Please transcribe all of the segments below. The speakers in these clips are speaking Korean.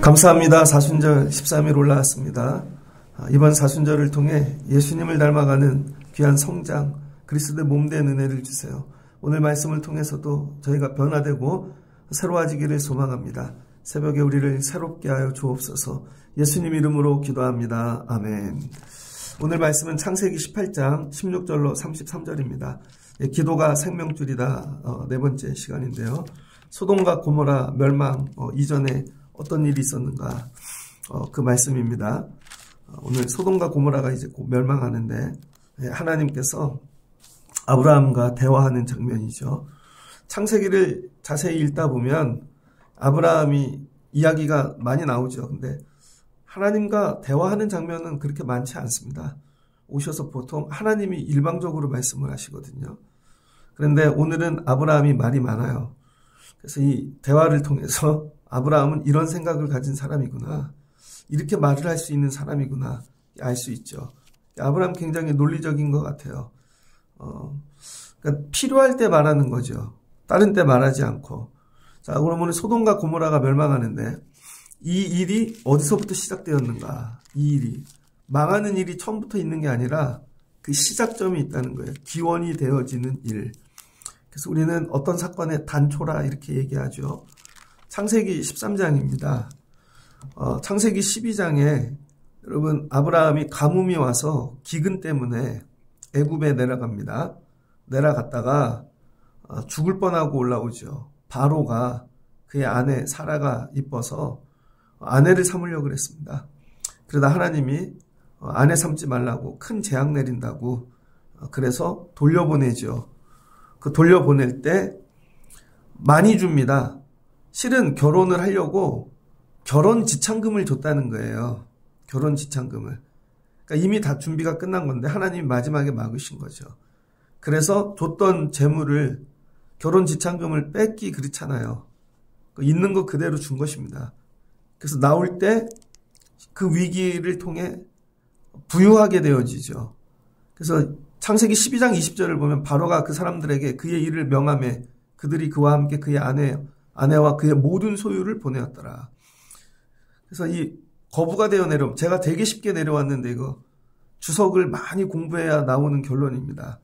감사합니다. 사순절 13일 올라왔습니다. 이번 사순절을 통해 예수님을 닮아가는 귀한 성장, 그리스도의 몸된 은혜를 주세요. 오늘 말씀을 통해서도 저희가 변화되고 새로워지기를 소망합니다. 새벽에 우리를 새롭게 하여 주옵소서. 예수님 이름으로 기도합니다. 아멘. 오늘 말씀은 창세기 18장 16절로 33절입니다. 기도가 생명줄이다. 네 번째 시간인데요. 소돔과 고모라 멸망 이전에 어떤 일이 있었는가, 그 말씀입니다. 오늘 소돔과 고모라가 이제 곧 멸망하는데 하나님께서 아브라함과 대화하는 장면이죠. 창세기를 자세히 읽다 보면 아브라함이 이야기가 많이 나오죠. 근데 하나님과 대화하는 장면은 그렇게 많지 않습니다. 오셔서 보통 하나님이 일방적으로 말씀을 하시거든요. 그런데 오늘은 아브라함이 말이 많아요. 그래서 이 대화를 통해서 아브라함은 이런 생각을 가진 사람이구나, 이렇게 말을 할 수 있는 사람이구나 알 수 있죠. 아브라함 굉장히 논리적인 것 같아요. 그러니까 필요할 때 말하는 거죠. 다른 때 말하지 않고. 자, 그럼 오늘 소돔과 고모라가 멸망하는데 이 일이 어디서부터 시작되었는가? 이 일이 망하는 일이 처음부터 있는 게 아니라 그 시작점이 있다는 거예요. 기원이 되어지는 일. 그래서 우리는 어떤 사건의 단초라 이렇게 얘기하죠. 창세기 13장입니다. 창세기 12장에 여러분 아브라함이 가뭄이 와서 기근 때문에 애굽에 내려갑니다. 내려갔다가 죽을 뻔하고 올라오죠. 바로가 그의 아내 사라가 이뻐서 아내를 삼으려고 그랬습니다. 그러다 하나님이 아내 삼지 말라고 큰 재앙 내린다고 그래서 돌려보내죠. 그 돌려보낼 때 많이 줍니다. 실은 결혼을 하려고 결혼 지참금을 줬다는 거예요. 결혼 지참금을. 그러니까 이미 다 준비가 끝난 건데 하나님이 마지막에 막으신 거죠. 그래서 줬던 재물을, 결혼 지참금을 뺏기 그렇잖아요. 있는 거 그대로 준 것입니다. 그래서 나올 때 그 위기를 통해 부유하게 되어지죠. 그래서 창세기 12장 20절을 보면 바로가 그 사람들에게 그의 일을 명하며 그들이 그와 함께 그의 아내와 그의 모든 소유를 보내었더라. 그래서 이 거부가 되어 내려오면, 제가 되게 쉽게 내려왔는데 이거 주석을 많이 공부해야 나오는 결론입니다.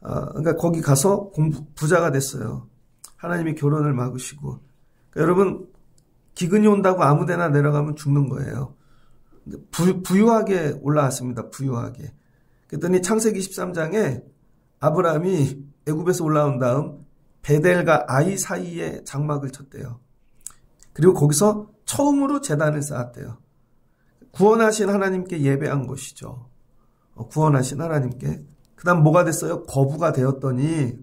그러니까 거기 가서 부자가 됐어요. 하나님이 결혼을 막으시고. 그러니까 여러분, 기근이 온다고 아무데나 내려가면 죽는 거예요. 부유하게 올라왔습니다. 부유하게. 그랬더니 창세기 13장에 아브라함이 애굽에서 올라온 다음 베델과 아이 사이에 장막을 쳤대요. 그리고 거기서 처음으로 제단을 쌓았대요. 구원하신 하나님께 예배한 것이죠. 구원하신 하나님께. 그 다음 뭐가 됐어요? 거부가 되었더니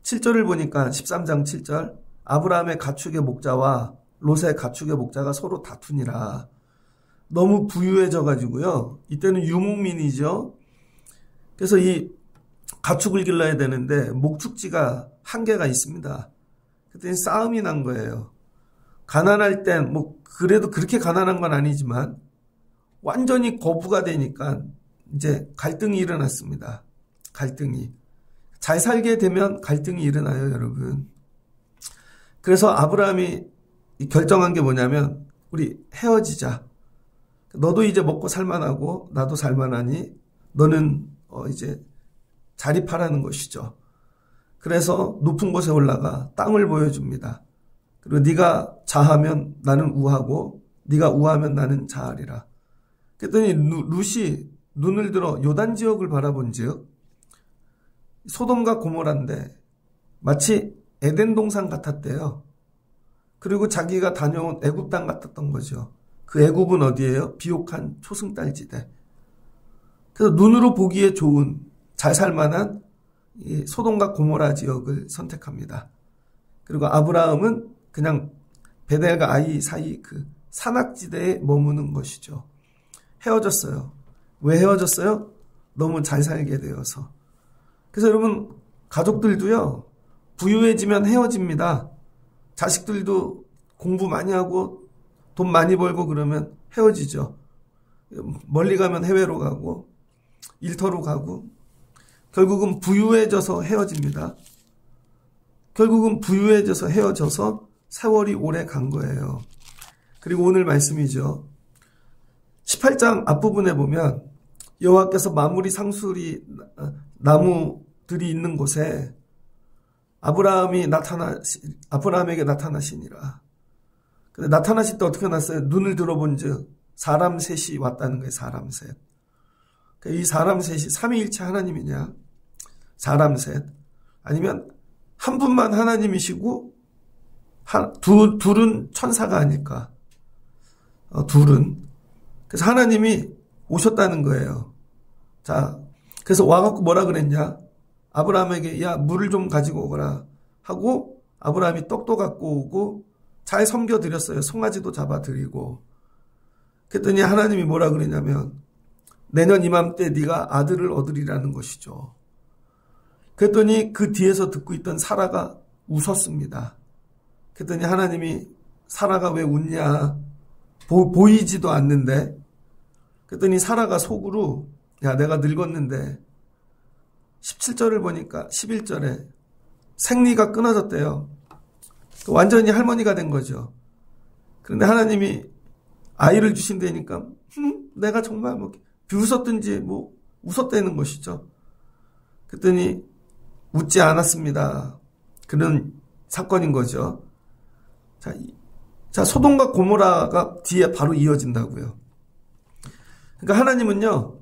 7절을 보니까 13장 7절 아브라함의 가축의 목자와 롯의 가축의 목자가 서로 다투니라. 너무 부유해져 가지고요. 이때는 유목민이죠. 그래서 이 가축을 길러야 되는데 목축지가 한계가 있습니다. 그랬더니 싸움이 난 거예요. 가난할 땐 그래도 그렇게 가난한 건 아니지만 완전히 거부가 되니까 이제 갈등이 일어났습니다. 갈등이. 잘 살게 되면 갈등이 일어나요, 여러분. 그래서 아브라함이 결정한 게 뭐냐면 우리 헤어지자. 너도 이제 먹고 살만하고 나도 살만하니 너는 이제 자립하라는 것이죠. 그래서 높은 곳에 올라가 땅을 보여줍니다. 그리고 네가 자하면 나는 우하고 네가 우하면 나는 자하리라. 그랬더니 룻이 눈을 들어 요단 지역을 바라본 즉 소돔과 고모라인데 마치 에덴 동산 같았대요. 그리고 자기가 다녀온 애굽 땅 같았던 거죠. 그 애굽은 어디예요? 비옥한 초승달지대. 그래서 눈으로 보기에 좋은, 잘 살만한 이 소돔과 고모라 지역을 선택합니다. 그리고 아브라함은 그냥 베델과 아이 사이 그 산악지대에 머무는 것이죠. 헤어졌어요. 왜 헤어졌어요? 너무 잘 살게 되어서. 그래서 여러분, 가족들도요, 부유해지면 헤어집니다. 자식들도 공부 많이 하고 돈 많이 벌고 그러면 헤어지죠. 멀리 가면 해외로 가고 일터로 가고 결국은 부유해져서 헤어집니다. 결국은 부유해져서 헤어져서 세월이 오래 간 거예요. 그리고 오늘 말씀이죠. 18장 앞부분에 보면 여호와께서 만물이 상수리 나무들이 있는 곳에 아브라함에게 나타나시니라. 근데 나타나실 때 어떻게 났어요? 눈을 들어본즉 사람 셋이 왔다는 거예요. 사람 셋. 그러니까 이 사람 셋이 삼위일체 하나님이냐? 사람 셋. 아니면 한 분만 하나님이시고 둘은 천사가 아닐까? 둘은. 그래서 하나님이 오셨다는 거예요. 자, 그래서 와갖고 뭐라 그랬냐? 아브라함에게 야 물을 좀 가지고 오거라 하고 아브라함이 떡도 갖고 오고 잘 섬겨드렸어요. 송아지도 잡아드리고. 그랬더니 하나님이 뭐라 그러냐면 내년 이맘때 네가 아들을 얻으리라는 것이죠. 그랬더니 그 뒤에서 듣고 있던 사라가 웃었습니다. 그랬더니 하나님이 사라가 왜 웃냐? 보이지도 않는데. 그랬더니 사라가 속으로 야 내가 늙었는데 17절을 보니까 11절에 생리가 끊어졌대요. 완전히 할머니가 된 거죠. 그런데 하나님이 아이를 주신다니까 내가 정말 뭐 비웃었든지 뭐 웃었다는 것이죠. 그랬더니 웃지 않았습니다. 그런 사건인 거죠. 자, 소돔과 고모라가 뒤에 바로 이어진다고요. 그러니까 하나님은요,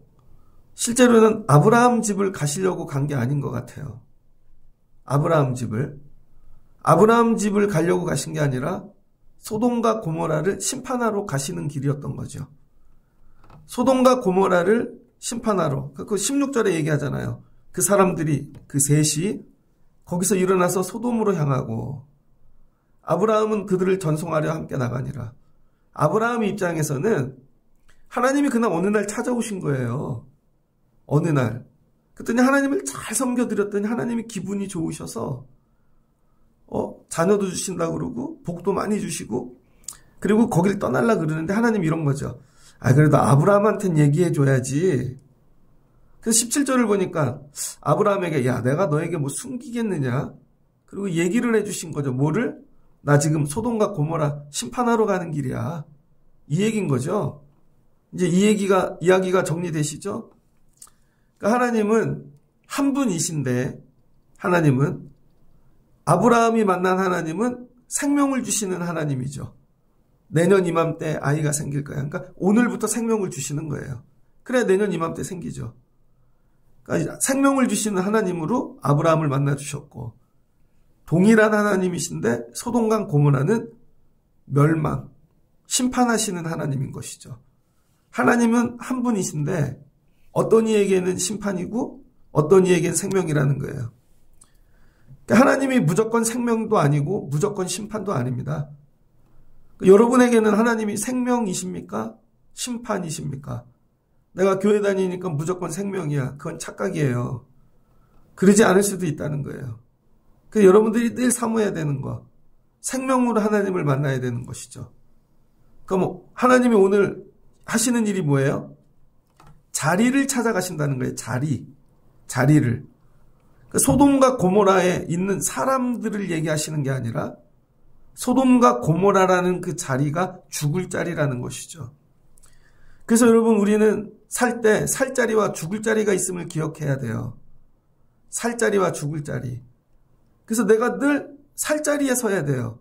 실제로는 아브라함 집을 가시려고 간 게 아닌 것 같아요. 아브라함 집을 가려고 가신 게 아니라 소돔과 고모라를 심판하러 가시는 길이었던 거죠. 소돔과 고모라를 심판하러, 그 16절에 얘기하잖아요. 그 사람들이, 그 셋이 거기서 일어나서 소돔으로 향하고 아브라함은 그들을 전송하려 함께 나가니라. 아브라함 입장에서는 하나님이 그날 어느 날 찾아오신 거예요. 어느 날. 그랬더니 하나님을 잘 섬겨드렸더니 하나님이 기분이 좋으셔서 자녀도 주신다고 그러고 복도 많이 주시고 그리고 거기를 떠나려고 그러는데 하나님 이런 거죠. 그래도 아브라함한테는 얘기해줘야지. 그래서 17절을 보니까 아브라함에게 야 내가 너에게 뭐 숨기겠느냐. 그리고 얘기를 해주신 거죠. 뭐를? 나 지금 소돔과 고모라 심판하러 가는 길이야. 이 얘기인 거죠. 이제 이야기가 정리되시죠? 그러니까 하나님은 한 분이신데 하나님은 아브라함이 만난 하나님은 생명을 주시는 하나님이죠. 내년 이맘때 아이가 생길 거야. 그러니까 오늘부터 생명을 주시는 거예요. 그래야 내년 이맘때 생기죠. 그러니까 생명을 주시는 하나님으로 아브라함을 만나 주셨고 동일한 하나님이신데 소돔과 고모라는 멸망, 심판하시는 하나님인 것이죠. 하나님은 한 분이신데 어떤 이에게는 심판이고 어떤 이에게는 생명이라는 거예요. 그러니까 하나님이 무조건 생명도 아니고 무조건 심판도 아닙니다. 여러분에게는 하나님이 생명이십니까? 심판이십니까? 내가 교회 다니니까 무조건 생명이야. 그건 착각이에요. 그러지 않을 수도 있다는 거예요. 그래서 여러분들이 늘 사모해야 되는 거. 생명으로 하나님을 만나야 되는 것이죠. 그럼 하나님이 오늘 하시는 일이 뭐예요? 자리를 찾아가신다는 거예요. 자리를. 소돔과 고모라에 있는 사람들을 얘기하시는 게 아니라 소돔과 고모라라는 그 자리가 죽을 자리라는 것이죠. 그래서 여러분 우리는 살 때 살 자리와 죽을 자리가 있음을 기억해야 돼요. 살 자리와 죽을 자리. 그래서 내가 늘 살 자리에 서야 돼요.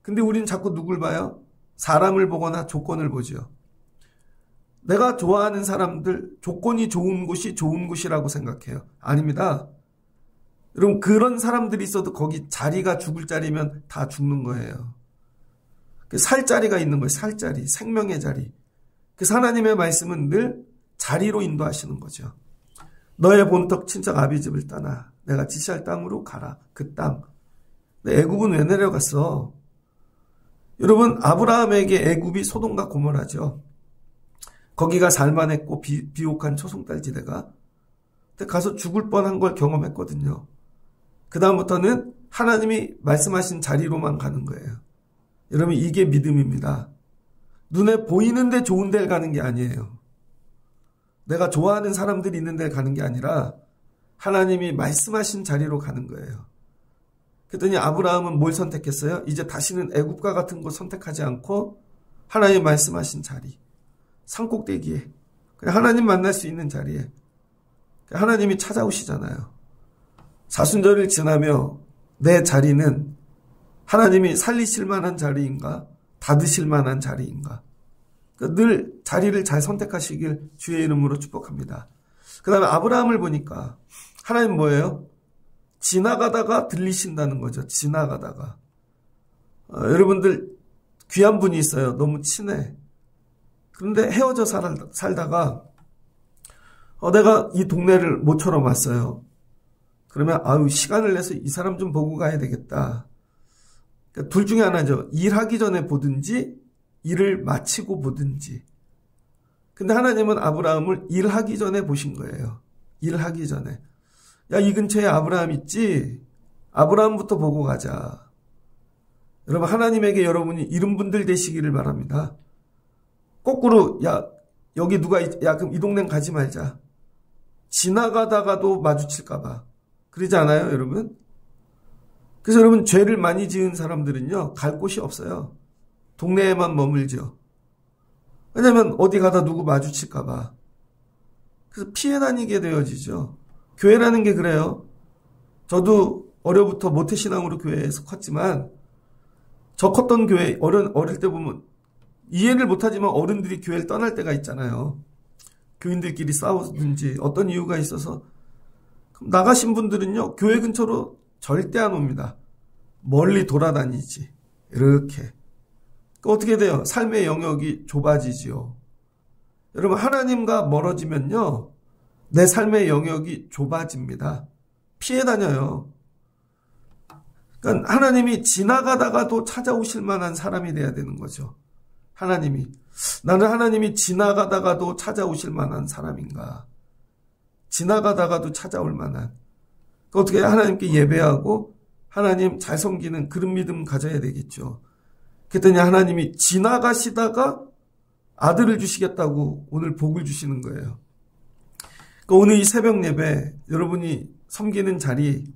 근데 우리는 자꾸 누굴 봐요? 사람을 보거나 조건을 보죠. 내가 좋아하는 사람들, 조건이 좋은 곳이 좋은 곳이라고 생각해요. 아닙니다. 여러분 그런 사람들이 있어도 거기 자리가 죽을 자리면 다 죽는 거예요. 살 자리가 있는 거예요. 살 자리, 생명의 자리. 그래서 하나님의 말씀은 늘 자리로 인도하시는 거죠. 너의 본토 친척 아비 집을 떠나 내가 지시할 땅으로 가라. 그 땅. 애굽은 왜 내려갔어? 여러분 아브라함에게 애굽이 소돔과 고모라죠. 거기가 살만했고 비옥한 초송달지대가 가서 죽을 뻔한 걸 경험했거든요. 그 다음부터는 하나님이 말씀하신 자리로만 가는 거예요. 여러분 이게 믿음입니다. 눈에 보이는데 좋은 데를 가는 게 아니에요. 내가 좋아하는 사람들이 있는 데를 가는 게 아니라 하나님이 말씀하신 자리로 가는 거예요. 그랬더니 아브라함은 뭘 선택했어요? 이제 다시는 애굽과 같은 곳 선택하지 않고 하나님 말씀하신 자리, 산꼭대기에, 하나님 만날 수 있는 자리에 하나님이 찾아오시잖아요. 사순절을 지나며 내 자리는 하나님이 살리실 만한 자리인가? 닫으실 만한 자리인가? 늘 자리를 잘 선택하시길 주의 이름으로 축복합니다. 그 다음에 아브라함을 보니까 하나님 뭐예요? 지나가다가 들리신다는 거죠. 지나가다가. 여러분들 귀한 분이 있어요. 너무 친해. 그런데 헤어져 살다가 내가 이 동네를 모처럼 왔어요. 그러면 시간을 내서 이 사람 좀 보고 가야 되겠다. 그러니까 둘 중에 하나죠. 일하기 전에 보든지 일을 마치고 보든지. 근데 하나님은 아브라함을 일하기 전에 보신 거예요. 일하기 전에. 야, 이 근처에 아브라함 있지? 아브라함부터 보고 가자. 여러분, 하나님에게 여러분이 이런 분들 되시기를 바랍니다. 거꾸로, 야, 여기 누가 야, 그럼 이 동네는 가지 말자. 지나가다가도 마주칠까봐. 그러지 않아요, 여러분? 그래서 여러분, 죄를 많이 지은 사람들은요, 갈 곳이 없어요. 동네에만 머물죠. 왜냐면 어디 가다 누구 마주칠까봐. 그래서 피해 다니게 되어지죠. 교회라는 게 그래요. 저도 어려부터 모태신앙으로 교회에서 컸지만, 저 컸던 교회, 어릴 때 보면, 이해를 못하지만 어른들이 교회를 떠날 때가 있잖아요. 교인들끼리 싸우든지 어떤 이유가 있어서. 나가신 분들은요, 교회 근처로 절대 안 옵니다. 멀리 돌아다니지. 이렇게. 어떻게 돼요? 삶의 영역이 좁아지지요. 여러분, 하나님과 멀어지면요, 내 삶의 영역이 좁아집니다. 피해 다녀요. 그러니까 하나님이 지나가다가도 찾아오실 만한 사람이 돼야 되는 거죠. 하나님이. 나는 하나님이 지나가다가도 찾아오실 만한 사람인가? 지나가다가도 찾아올 만한. 어떻게 하나님께 예배하고 하나님 잘 섬기는 그런 믿음 가져야 되겠죠. 그랬더니 하나님이 지나가시다가 아들을 주시겠다고 오늘 복을 주시는 거예요. 그러니까 오늘 이 새벽 예배 여러분이 섬기는 자리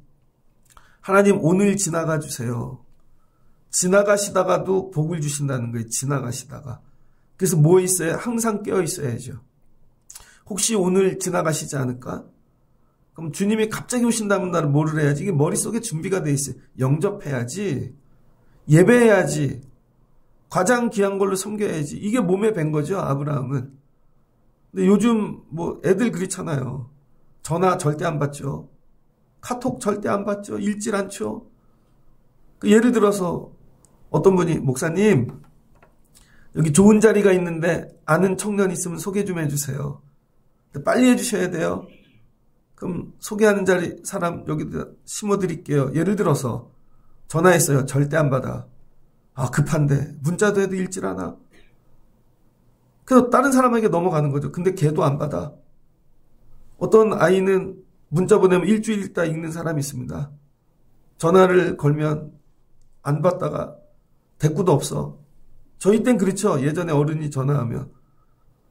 하나님 오늘 지나가 주세요. 지나가시다가도 복을 주신다는 거예요. 지나가시다가. 그래서 뭐 있어요? 항상 깨어 있어야죠. 혹시 오늘 지나가시지 않을까? 그럼 주님이 갑자기 오신다면 나를 뭐를 해야지? 이게 머릿속에 준비가 돼 있어요. 영접해야지. 예배해야지. 가장 귀한 걸로 섬겨야지. 이게 몸에 밴 거죠, 아브라함은. 근데 요즘 뭐 애들 그렇잖아요. 전화 절대 안 받죠. 카톡 절대 안 받죠. 읽질 않죠. 예를 들어서 어떤 분이 목사님 여기 좋은 자리가 있는데 아는 청년 있으면 소개 좀 해주세요. 빨리 해주셔야 돼요. 그럼 소개하는 자리 사람 여기다 심어드릴게요. 예를 들어서 전화했어요. 절대 안 받아. 급한데 문자도 해도 읽질 않아. 그래서 다른 사람에게 넘어가는 거죠. 근데 걔도 안 받아. 어떤 아이는 문자 보내면 일주일 있다 읽는 사람이 있습니다. 전화를 걸면 안 받다가 대꾸도 없어. 저희 땐 그렇죠. 예전에 어른이 전화하면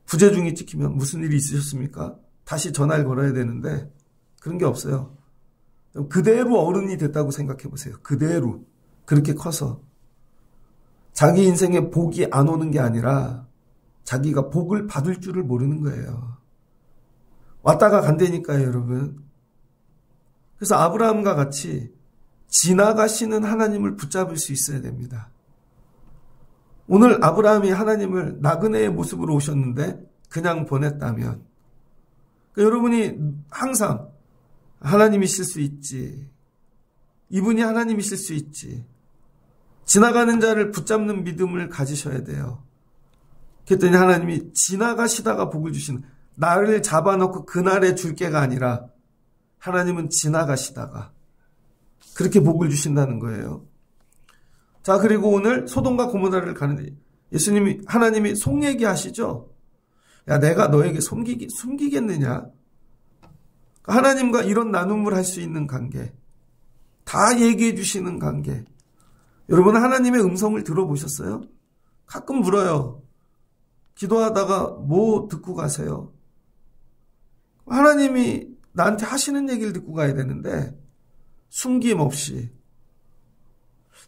부재중이 찍히면 무슨 일이 있으셨습니까? 다시 전화를 걸어야 되는데 그런 게 없어요. 그대로 어른이 됐다고 생각해 보세요. 그대로. 그렇게 커서. 자기 인생에 복이 안 오는 게 아니라 자기가 복을 받을 줄을 모르는 거예요. 왔다가 간다니까요, 여러분. 그래서 아브라함과 같이 지나가시는 하나님을 붙잡을 수 있어야 됩니다. 오늘 아브라함이 하나님을 나그네의 모습으로 오셨는데 그냥 보냈다면 그러니까 여러분이 항상 하나님이실 수 있지. 이분이 하나님이실 수 있지. 지나가는 자를 붙잡는 믿음을 가지셔야 돼요. 그랬더니 하나님이 지나가시다가 복을 주시는 나를 잡아놓고 그날에 줄 게가 아니라 하나님은 지나가시다가 그렇게 복을 주신다는 거예요. 자, 그리고 오늘 소돔과 고모라를 가는데 예수님이 하나님이 속 얘기하시죠. 야, 내가 너에게 숨기겠느냐? 하나님과 이런 나눔을 할 수 있는 관계, 다 얘기해 주시는 관계. 여러분 하나님의 음성을 들어보셨어요? 가끔 물어요. 기도하다가 뭐 듣고 가세요? 하나님이 나한테 하시는 얘기를 듣고 가야 되는데 숨김없이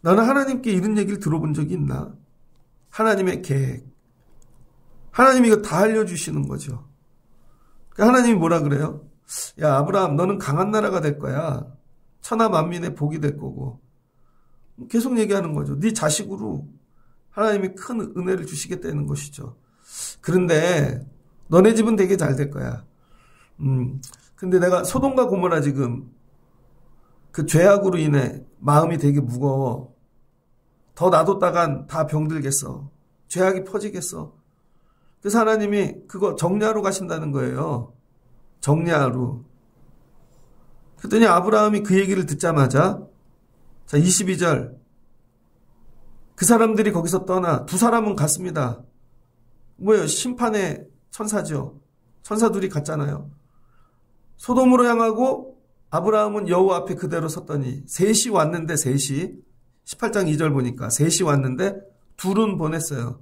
나는 하나님께 이런 얘기를 들어본 적이 있나? 하나님의 계획. 하나님이 이거 다 알려주시는 거죠. 하나님이 뭐라 그래요? 야, 아브라함, 너는 강한 나라가 될 거야. 천하 만민의 복이 될 거고. 계속 얘기하는 거죠. 네 자식으로 하나님이 큰 은혜를 주시겠다는 것이죠. 그런데 너네 집은 되게 잘 될 거야. 근데 내가 소돔과 고모라 지금 그 죄악으로 인해 마음이 되게 무거워. 더 놔뒀다간 다 병들겠어. 죄악이 퍼지겠어. 그래서 하나님이 그거 정리하러 가신다는 거예요. 정리하러. 그랬더니 아브라함이 그 얘기를 듣자마자 자 22절 그 사람들이 거기서 떠나 두 사람은 갔습니다. 뭐예요? 심판의 천사죠. 천사 둘이 갔잖아요. 소돔으로 향하고 아브라함은 여호와 앞에 그대로 섰더니 셋이 왔는데 셋이 18장 2절 보니까 셋이 왔는데 둘은 보냈어요.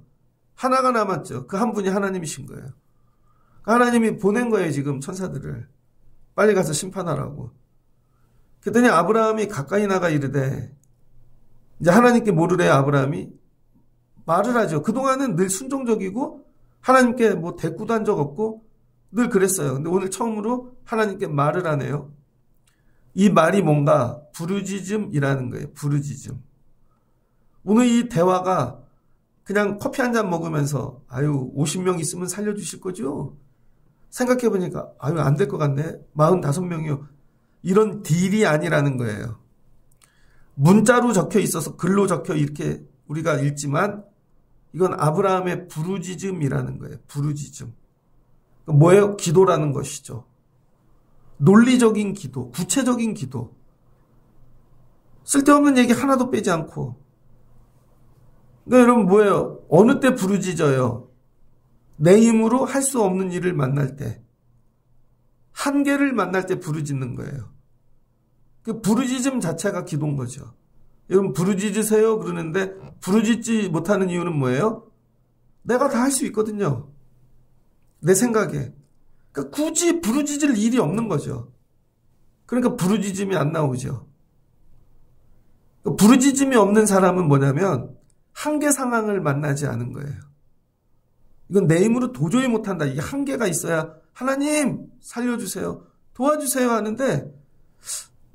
하나가 남았죠. 그 한 분이 하나님이신 거예요. 하나님이 보낸 거예요. 지금 천사들을. 빨리 가서 심판하라고. 그랬더니 아브라함이 가까이 나가 이르되 이제 하나님께 뭐를 해요? 아브라함이 말을 하죠. 그동안은 늘 순종적이고 하나님께 뭐 대꾸도 한 적 없고 늘 그랬어요. 근데 오늘 처음으로 하나님께 말을 하네요. 이 말이 뭔가 부르짖음이라는 거예요. 부르짖음. 오늘 이 대화가 그냥 커피 한 잔 먹으면서 아유 50명 있으면 살려주실 거죠? 생각해보니까 아유 안 될 것 같네. 45명이요. 이런 딜이 아니라는 거예요. 문자로 적혀 있어서 글로 적혀 이렇게 우리가 읽지만 이건 아브라함의 부르짖음이라는 거예요. 부르짖음. 뭐예요? 기도라는 것이죠. 논리적인 기도, 구체적인 기도. 쓸데없는 얘기 하나도 빼지 않고. 그러니까 여러분 뭐예요? 어느 때 부르짖어요? 내 힘으로 할 수 없는 일을 만날 때. 한계를 만날 때 부르짖는 거예요. 그 부르짖음 자체가 기도인 거죠. 여러분 부르짖으세요 그러는데 부르짖지 못하는 이유는 뭐예요? 내가 다 할 수 있거든요. 내 생각에. 그러니까 굳이 부르짖을 일이 없는 거죠. 그러니까 부르짖음이 안 나오죠. 부르짖음이 없는 사람은 뭐냐면 한계 상황을 만나지 않은 거예요. 이건 내 힘으로 도저히 못한다. 이 한계가 있어야 하나님 살려주세요. 도와주세요 하는데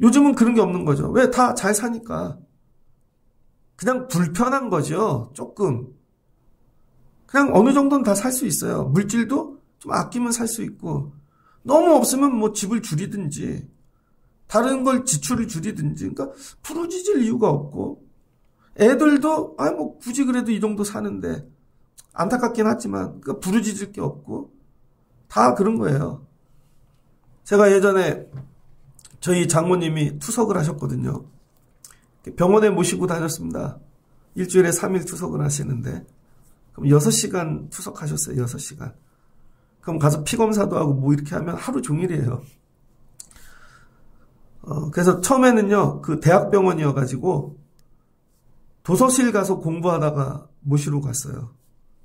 요즘은 그런 게 없는 거죠. 왜? 다 잘 사니까. 그냥 불편한 거죠. 조금. 그냥 어느 정도는 다 살 수 있어요. 물질도 좀 아끼면 살 수 있고 너무 없으면 뭐 집을 줄이든지 다른 걸 지출을 줄이든지 그러니까 부르짖을 이유가 없고 애들도 뭐 굳이 그래도 이 정도 사는데 안타깝긴 하지만 그러니까 부르짖을 게 없고 다 그런 거예요. 제가 예전에 저희 장모님이 투석을 하셨거든요. 병원에 모시고 다녔습니다. 일주일에 3일 투석을 하시는데 그럼 6시간 투석하셨어요. 6시간. 그럼 가서 피검사도 하고 뭐 이렇게 하면 하루 종일이에요. 그래서 처음에는요. 그 대학병원이어가지고 도서실 가서 공부하다가 모시러 갔어요.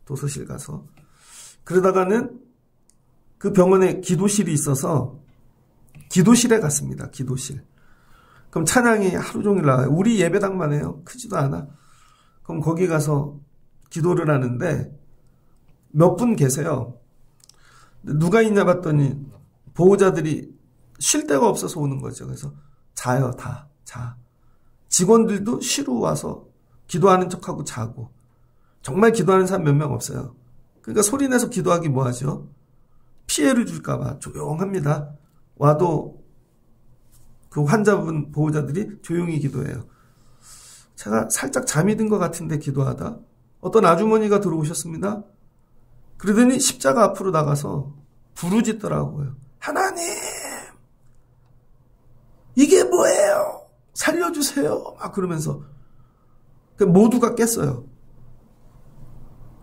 도서실 가서. 그러다가는 그 병원에 기도실이 있어서 기도실에 갔습니다. 기도실. 그럼 찬양이 하루 종일 나와요. 우리 예배당만 해요. 크지도 않아. 그럼 거기 가서 기도를 하는데 몇 분 계세요. 누가 있냐 봤더니 보호자들이 쉴 데가 없어서 오는 거죠. 그래서 자요. 다. 자. 직원들도 쉬러 와서 기도하는 척하고 자고. 정말 기도하는 사람 몇 명 없어요. 그러니까 소리내서 기도하기 뭐하죠? 피해를 줄까 봐 조용합니다. 와도 그 환자분 보호자들이 조용히 기도해요. 제가 살짝 잠이 든 것 같은데 기도하다 어떤 아주머니가 들어오셨습니다. 그러더니 십자가 앞으로 나가서 부르짖더라고요. 하나님 이게 뭐예요? 살려주세요. 막 그러면서 모두가 깼어요.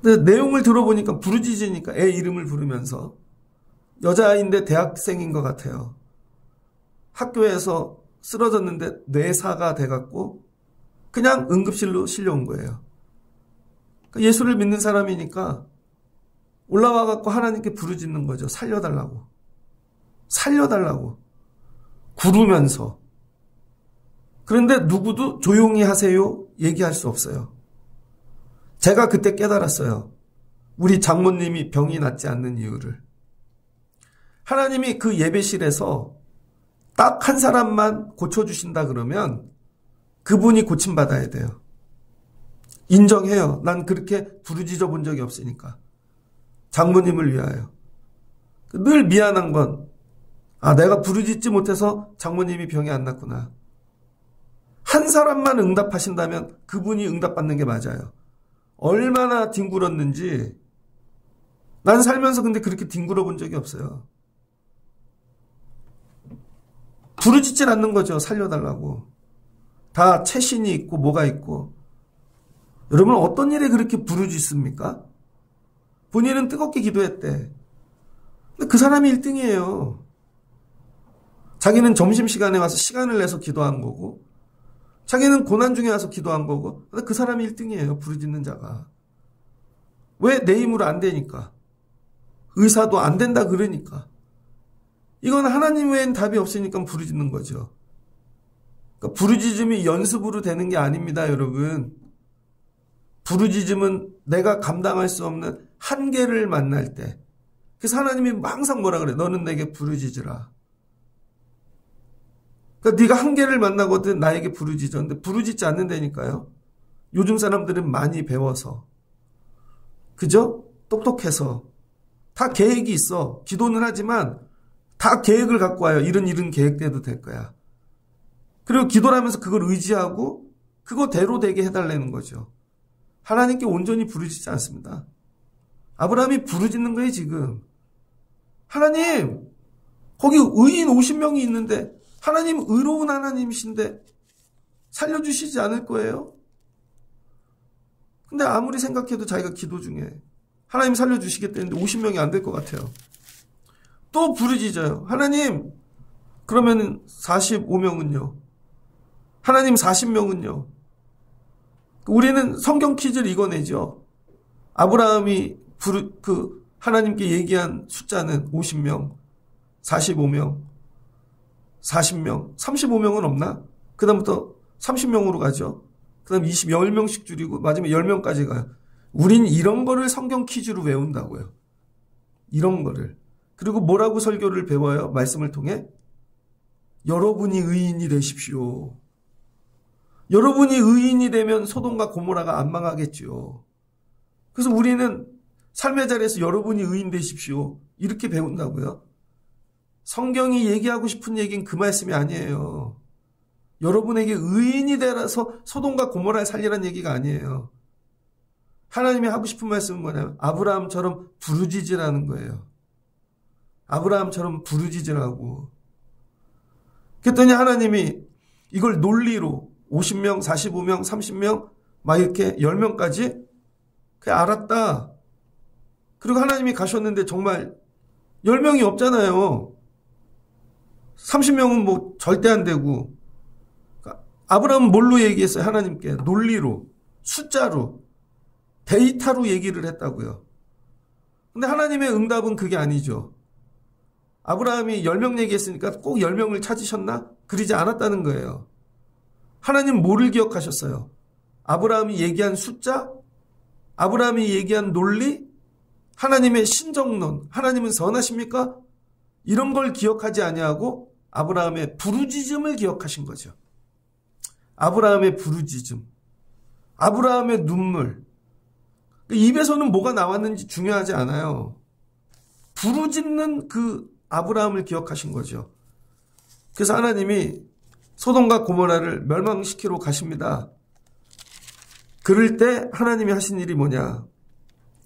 근데 내용을 들어보니까 부르짖으니까 애 이름을 부르면서 여자아이인데 대학생인 것 같아요. 학교에서 쓰러졌는데 뇌사가 돼갖고 그냥 응급실로 실려온 거예요. 예수를 믿는 사람이니까 올라와갖고 하나님께 부르짖는 거죠. 살려달라고. 살려달라고. 구르면서. 그런데 누구도 조용히 하세요 얘기할 수 없어요. 제가 그때 깨달았어요. 우리 장모님이 병이 낫지 않는 이유를. 하나님이 그 예배실에서 딱 한 사람만 고쳐주신다 그러면 그분이 고침받아야 돼요. 인정해요. 난 그렇게 부르짖어 본 적이 없으니까. 장모님을 위하여. 늘 미안한 건 내가 부르짖지 못해서 장모님이 병이 안 낫구나. 한 사람만 응답하신다면 그분이 응답받는 게 맞아요. 얼마나 뒹굴었는지 난 살면서 근데 그렇게 뒹굴어 본 적이 없어요. 부르짖질 않는 거죠. 살려달라고. 다 채신이 있고 뭐가 있고. 여러분 어떤 일에 그렇게 부르짖습니까? 본인은 뜨겁게 기도했대. 근데 그 사람이 1등이에요. 자기는 점심시간에 와서 시간을 내서 기도한 거고 자기는 고난 중에 와서 기도한 거고 근데 그 사람이 1등이에요. 부르짖는 자가. 왜? 내 힘으로 안 되니까. 의사도 안 된다 그러니까. 이건 하나님 외엔 답이 없으니까 부르짖는 거죠. 그러니까 부르짖음이 연습으로 되는 게 아닙니다, 여러분. 부르짖음은 내가 감당할 수 없는 한계를 만날 때. 그래서 하나님이 항상 뭐라 그래? 너는 내게 부르짖으라. 그러니까 네가 한계를 만나거든 나에게 부르짖어. 근데 부르짖지 않는다니까요. 요즘 사람들은 많이 배워서. 그죠? 똑똑해서. 다 계획이 있어. 기도는 하지만 다 계획을 갖고 와요. 이런 계획대로 될 거야. 그리고 기도를 하면서 그걸 의지하고 그거대로 되게 해달라는 거죠. 하나님께 온전히 부르짖지 않습니다. 아브라함이 부르짖는 거예요, 지금. 하나님, 거기 의인 50명이 있는데 하나님 의로운 하나님이신데 살려주시지 않을 거예요? 근데 아무리 생각해도 자기가 기도 중에 하나님 살려주시겠다는데 50명이 안 될 것 같아요. 또 부르짖어요. 하나님, 그러면 45명은요? 하나님 40명은요? 우리는 성경 퀴즈를 이거 내죠. 아브라함이 하나님께 얘기한 숫자는 50명, 45명, 40명, 35명은 없나? 그 다음부터 30명으로 가죠. 그 다음 10명씩 줄이고 마지막에 10명까지 가요. 우린 이런 거를 성경 퀴즈로 외운다고요. 이런 거를. 그리고 뭐라고 설교를 배워요? 말씀을 통해? 여러분이 의인이 되십시오. 여러분이 의인이 되면 소돔과 고모라가 안 망하겠죠. 그래서 우리는 삶의 자리에서 여러분이 의인 되십시오. 이렇게 배운다고요. 성경이 얘기하고 싶은 얘기는 그 말씀이 아니에요. 여러분에게 의인이 되라서 소돔과 고모라를 살리라는 얘기가 아니에요. 하나님이 하고 싶은 말씀은 뭐냐면 아브라함처럼 부르짖으라는 거예요. 아브라함처럼 부르짖으라고. 그랬더니 하나님이 이걸 논리로 50명, 45명, 30명 막 이렇게 10명까지 그래 알았다. 그리고 하나님이 가셨는데 정말 10명이 없잖아요. 30명은 뭐 절대 안 되고. 아브라함은 뭘로 얘기했어요? 하나님께 논리로, 숫자로, 데이터로 얘기를 했다고요. 근데 하나님의 응답은 그게 아니죠. 아브라함이 10명 얘기했으니까 꼭 10명을 찾으셨나? 그러지 않았다는 거예요. 하나님 뭐를 기억하셨어요? 아브라함이 얘기한 숫자? 아브라함이 얘기한 논리? 하나님의 신정론? 하나님은 선하십니까? 이런 걸 기억하지 아니하고 아브라함의 부르짖음을 기억하신 거죠. 아브라함의 부르짖음, 아브라함의 눈물. 입에서는 뭐가 나왔는지 중요하지 않아요. 부르짖는 그 아브라함을 기억하신 거죠. 그래서 하나님이 소돔과 고모라를 멸망시키러 가십니다. 그럴 때 하나님이 하신 일이 뭐냐?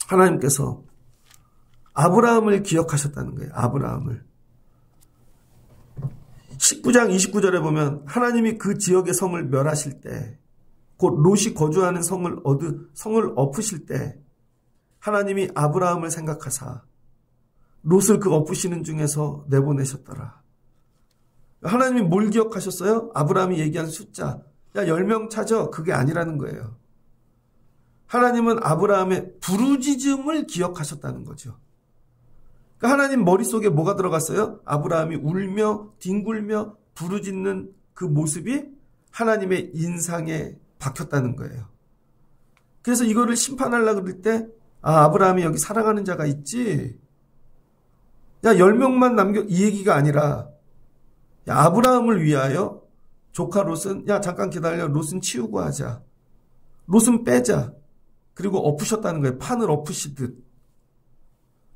하나님께서 아브라함을 기억하셨다는 거예요. 아브라함을. 19장 29절에 보면 하나님이 그 지역의 성을 멸하실 때, 곧 롯이 거주하는 성을 엎으실 때 하나님이 아브라함을 생각하사 롯을 그 엎으시는 중에서 내보내셨더라. 하나님이 뭘 기억하셨어요? 아브라함이 얘기한 숫자. 야, 10명 찾아. 그게 아니라는 거예요. 하나님은 아브라함의 부르짖음을 기억하셨다는 거죠. 그러니까 하나님 머릿속에 뭐가 들어갔어요? 아브라함이 울며 뒹굴며 부르짖는 그 모습이 하나님의 인상에 박혔다는 거예요. 그래서 이거를 심판하려고 그럴 때 아브라함이 여기 사랑하는 자가 있지. 야 10명만 남겨 이 얘기가 아니라 야, 아브라함을 위하여 조카 롯은 야 잠깐 기다려. 롯은 치우고 하자. 롯은 빼자. 그리고 엎으셨다는 거예요. 판을 엎으시듯.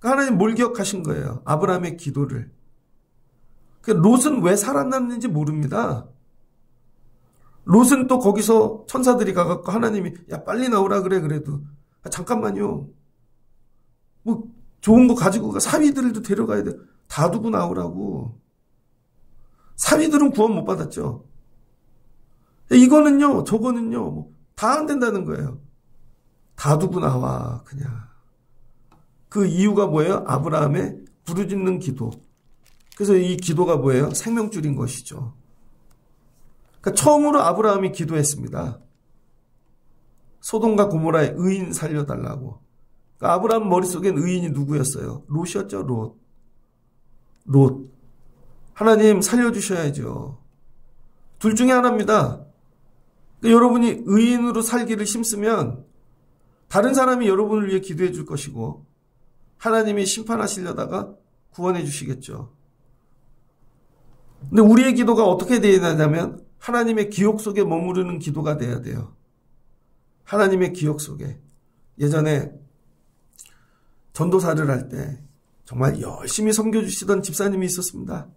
그러니까 하나님 뭘 기억하신 거예요? 아브라함의 기도를. 롯은 왜 살아났는지 모릅니다. 롯은 또 거기서 천사들이 가갖고 하나님이 야 빨리 나오라 그래. 그래도 잠깐만요. 뭐 좋은 거 가지고 가. 사위들도 데려가야 돼. 다 두고 나오라고. 사위들은 구원 못 받았죠. 이거는요 저거는요 다 안 된다는 거예요. 다 두고 나와 그냥. 그 이유가 뭐예요? 아브라함의 부르짖는 기도. 그래서 이 기도가 뭐예요? 생명줄인 것이죠. 그러니까 처음으로 아브라함이 기도했습니다. 소돔과 고모라의 의인 살려달라고. 그러니까 아브라함 머릿속엔 의인이 누구였어요? 롯이었죠. 롯. 하나님 살려주셔야죠. 둘 중에 하나입니다. 그러니까 여러분이 의인으로 살기를 힘쓰면 다른 사람이 여러분을 위해 기도해 줄 것이고 하나님이 심판하시려다가 구원해 주시겠죠. 근데 우리의 기도가 어떻게 되어야 되냐면 하나님의 기억 속에 머무르는 기도가 돼야 돼요. 하나님의 기억 속에. 예전에 전도사를 할 때 정말 열심히 섬겨주시던 집사님이 있었습니다.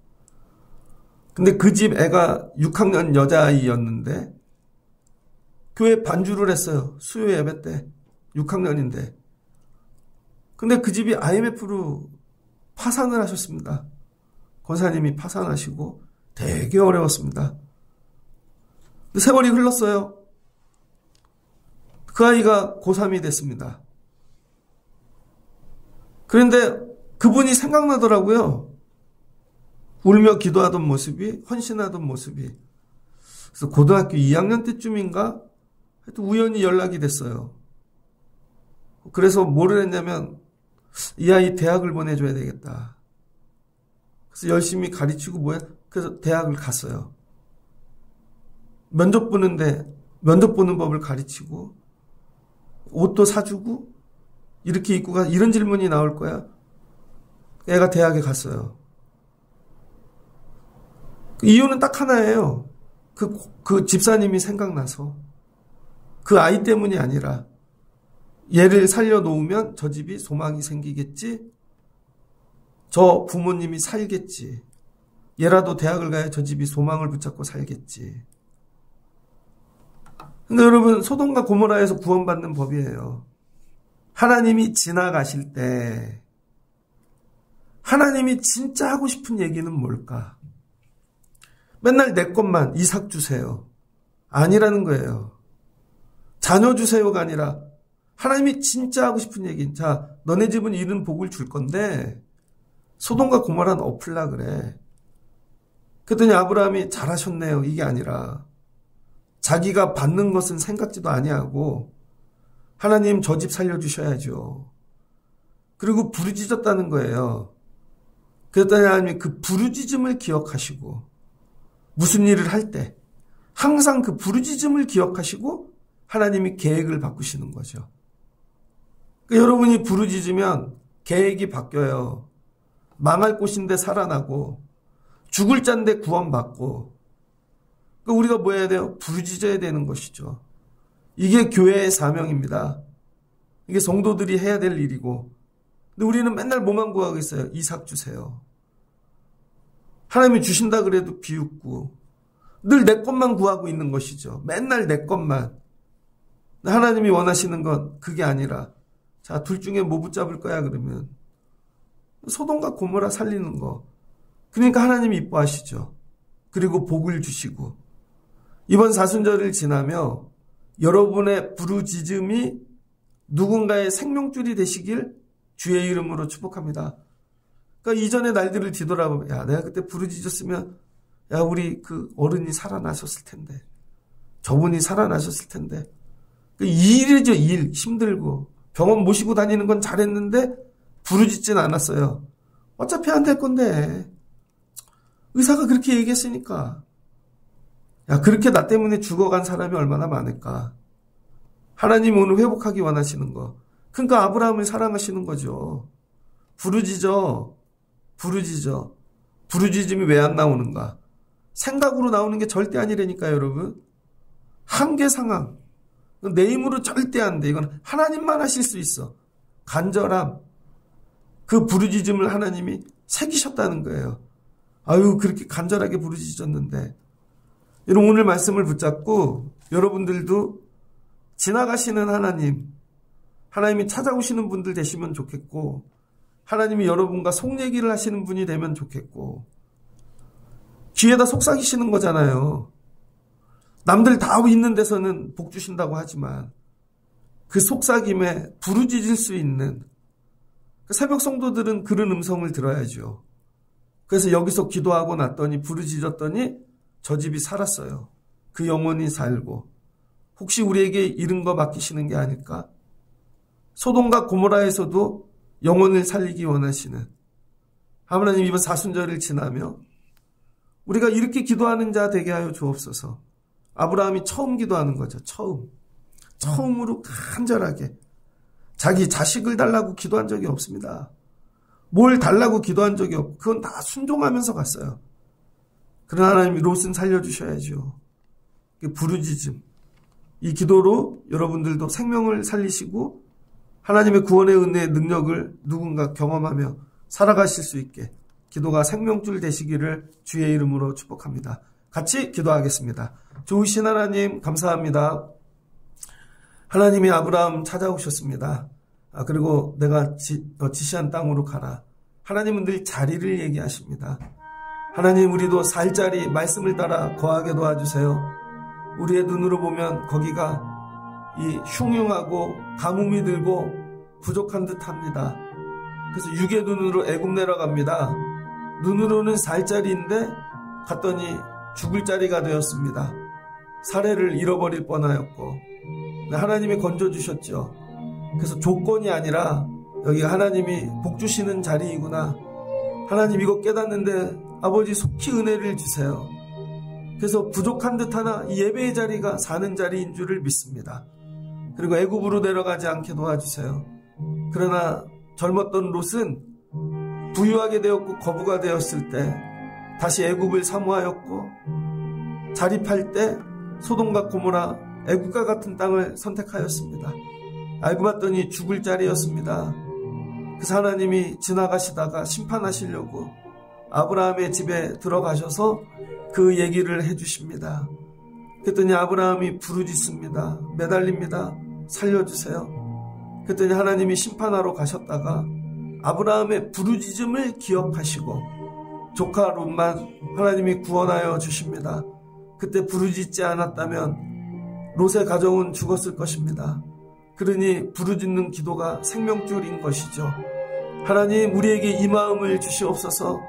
근데 그 집 애가 6학년 여자아이였는데 교회 반주를 했어요. 수요 예배 때. 6학년인데. 근데 그 집이 IMF로 파산을 하셨습니다. 권사님이 파산하시고 되게 어려웠습니다. 근데 세월이 흘렀어요. 그 아이가 고3이 됐습니다. 그런데 그분이 생각나더라고요. 울며 기도하던 모습이, 헌신하던 모습이. 그래서 고등학교 2학년 때쯤인가 하여튼 우연히 연락이 됐어요. 그래서 뭐를 했냐면 이 아이 대학을 보내줘야 되겠다. 그래서 열심히 가르치고 그래서 대학을 갔어요. 면접 보는 법을 가르치고 옷도 사주고 이렇게 입고 가 이런 질문이 나올 거야. 애가 대학에 갔어요. 이유는 딱 하나예요. 그 집사님이 생각나서. 그 아이 때문이 아니라 얘를 살려놓으면 저 집이 소망이 생기겠지. 저 부모님이 살겠지. 얘라도 대학을 가야 저 집이 소망을 붙잡고 살겠지. 근데 여러분 소돔과 고모라에서 구원받는 법이에요. 하나님이 지나가실 때 하나님이 진짜 하고 싶은 얘기는 뭘까? 맨날 내 것만 이삭 주세요. 아니라는 거예요. 자녀 주세요가 아니라 하나님이 진짜 하고 싶은 얘기. 자, 너네 집은 이런 복을 줄 건데 소돔과 고모라는 엎을라 그래. 그랬더니 아브라함이 잘하셨네요. 이게 아니라 자기가 받는 것은 생각지도 아니하고 하나님 저 집 살려주셔야죠. 그리고 부르짖었다는 거예요. 그랬더니 하나님이 그 부르짖음을 기억하시고 무슨 일을 할 때 항상 그 부르짖음을 기억하시고 하나님이 계획을 바꾸시는 거죠. 그러니까 여러분이 부르짖으면 계획이 바뀌어요. 망할 곳인데 살아나고 죽을 자인데 구원받고. 그러니까 우리가 뭐 해야 돼요? 부르짖어야 되는 것이죠. 이게 교회의 사명입니다. 이게 성도들이 해야 될 일이고. 근데 우리는 맨날 뭐만 구하고 있어요? 이삭 주세요. 하나님이 주신다 그래도 비웃고 늘 내 것만 구하고 있는 것이죠. 맨날 내 것만. 하나님이 원하시는 건 그게 아니라 자, 둘 중에 뭐 붙잡을 거야 그러면 소돔과 고모라 살리는 거. 그러니까 하나님이 이뻐하시죠. 그리고 복을 주시고 이번 사순절을 지나며 여러분의 부르짖음이 누군가의 생명줄이 되시길 주의 이름으로 축복합니다. 그러니까 이전의 날들을 뒤돌아보면 야 내가 그때 부르짖었으면 야 우리 그 어른이 살아나셨을 텐데 저분이 살아나셨을 텐데 일이죠. 일 힘들고 병원 모시고 다니는 건 잘했는데 부르짖진 않았어요. 어차피 안 될 건데 의사가 그렇게 얘기했으니까. 야, 그렇게 나 때문에 죽어간 사람이 얼마나 많을까. 하나님이 오늘 회복하기 원하시는 거. 그러니까 아브라함을 사랑하시는 거죠. 부르짖어. 부르짖음이 왜 안 나오는가? 생각으로 나오는 게 절대 아니라니까요, 여러분. 한계 상황. 내 힘으로 절대 안 돼. 이건 하나님만 하실 수 있어. 간절함. 그 부르짖음을 하나님이 새기셨다는 거예요. 아유, 그렇게 간절하게 부르짖었는데. 여러분, 오늘 말씀을 붙잡고 여러분들도 지나가시는 하나님이 찾아오시는 분들 되시면 좋겠고, 하나님이 여러분과 속 얘기를 하시는 분이 되면 좋겠고, 귀에다 속삭이시는 거잖아요. 남들 다 있는 데서는 복 주신다고 하지만 그 속삭임에 부르짖을 수 있는 새벽 성도들은 그런 음성을 들어야죠. 그래서 여기서 기도하고 났더니 부르짖었더니 저 집이 살았어요. 그 영혼이 살고. 혹시 우리에게 이런 거 맡기시는 게 아닐까? 소돔과 고모라에서도 영혼을 살리기 원하시는 하나님, 이번 사순절을 지나며 우리가 이렇게 기도하는 자 되게 하여 주옵소서. 아브라함이 처음 기도하는 거죠. 처음으로 간절하게 자기 자식을 달라고 기도한 적이 없습니다. 뭘 달라고 기도한 적이 없고 그건 다 순종하면서 갔어요. 그러나 하나님이 롯은 살려주셔야죠. 부르짖음, 이 기도로 여러분들도 생명을 살리시고 하나님의 구원의 은혜의 능력을 누군가 경험하며 살아가실 수 있게 기도가 생명줄 되시기를 주의 이름으로 축복합니다. 같이 기도하겠습니다. 좋으신 하나님 감사합니다. 하나님이 아브라함 찾아오셨습니다. 그리고 내가 지시한 땅으로 가라. 하나님은 늘 자리를 얘기하십니다. 하나님, 우리도 살 자리 말씀을 따라 거하게 도와주세요. 우리의 눈으로 보면 거기가 이 흉흉하고 가뭄이 들고 부족한 듯합니다. 그래서 육의 눈으로 애굽 내려갑니다. 눈으로는 살 자리인데 갔더니 죽을 자리가 되었습니다. 사례를 잃어버릴 뻔하였고 하나님이 건져주셨죠. 그래서 조건이 아니라 여기가 하나님이 복 주시는 자리이구나. 하나님 이거 깨닫는데 아버지 속히 은혜를 주세요. 그래서 부족한 듯 하나 이 예배의 자리가 사는 자리인 줄을 믿습니다. 그리고 애굽으로 내려가지 않게 도와주세요. 그러나 젊었던 롯은 부유하게 되었고 거부가 되었을 때 다시 애굽을 사모하였고 자립할 때 소돔과 고모라 애굽과 같은 땅을 선택하였습니다. 알고 봤더니 죽을 자리였습니다. 그래서 하나님이 지나가시다가 심판하시려고 아브라함의 집에 들어가셔서 그 얘기를 해주십니다. 그랬더니 아브라함이 부르짖습니다. 매달립니다. 살려주세요. 그랬더니 하나님이 심판하러 가셨다가 아브라함의 부르짖음을 기억하시고 조카 롯만 하나님이 구원하여 주십니다. 그때 부르짖지 않았다면 롯의 가정은 죽었을 것입니다. 그러니 부르짖는 기도가 생명줄인 것이죠. 하나님, 우리에게 이 마음을 주시옵소서.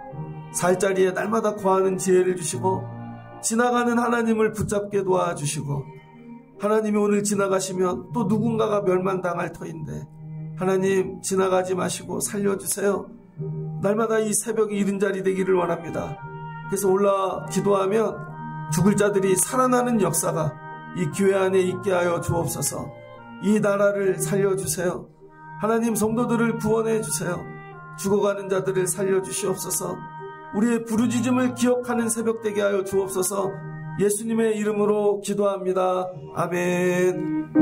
살 자리에 날마다 거하는 지혜를 주시고 지나가는 하나님을 붙잡게 도와주시고, 하나님이 오늘 지나가시면 또 누군가가 멸망당할 터인데 하나님 지나가지 마시고 살려주세요. 날마다 이 새벽에 이른 자리 되기를 원합니다. 그래서 올라와 기도하면 죽을 자들이 살아나는 역사가 이 교회 안에 있게 하여 주옵소서. 이 나라를 살려주세요. 하나님, 성도들을 구원해 주세요. 죽어가는 자들을 살려주시옵소서. 우리의 부르짖음을 기억하는 새벽 되게 하여 주옵소서. 예수님의 이름으로 기도합니다. 아멘.